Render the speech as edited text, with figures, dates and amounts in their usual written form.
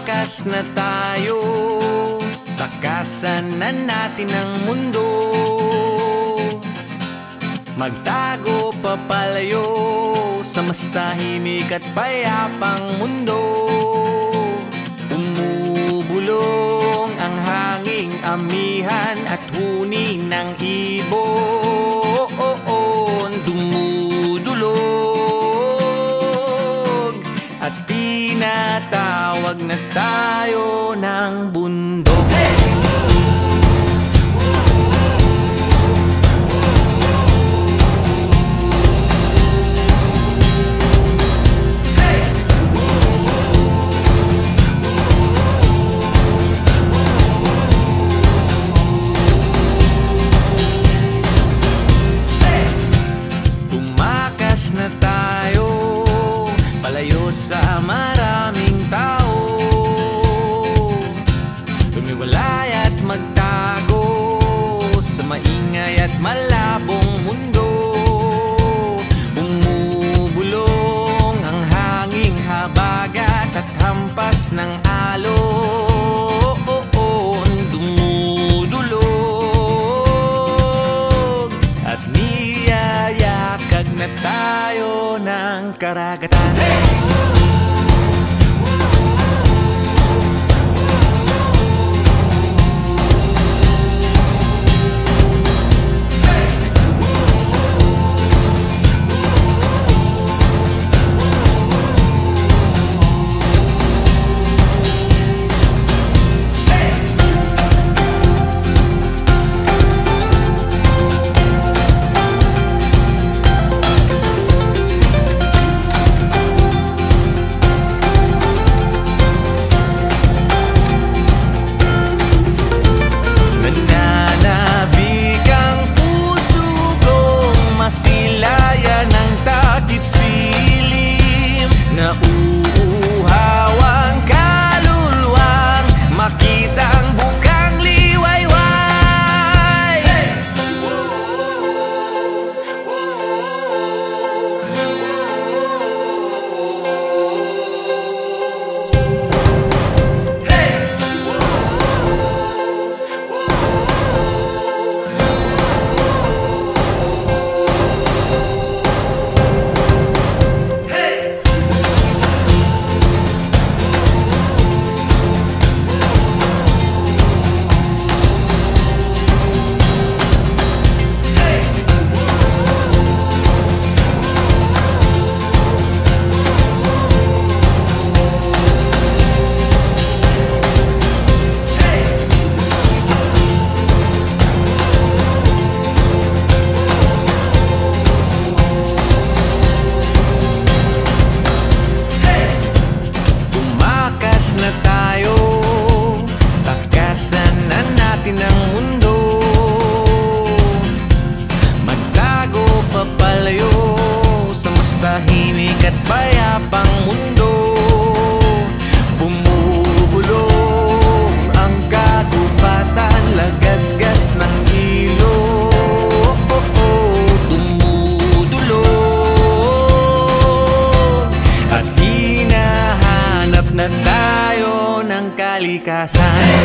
Tumakas na tayo, takasan na natin ang mundo. Magtago papalayo sa mas tahimik at payapang mundo. Umubulong ang hanging amihan at huni ng ibon. Dumudulog at tinatawag na tayo ng bundok. Na tayo, palayo sa maraming tao. Tumiwalay at magtago sa maingay at malabong mundo. Bumubulong ang hanging habagat at hampas ng alon. Dumudulog at niyayakag na tayo ng karagatan. Na tayo, takasan na natin ang mundo. Magtago papalayo sa mas tahimik at payapang mundo. Bumubulong ang kagubatan, lagasgas ng ilog. Dumudulog at hinahanap na tayo ng kalikasan.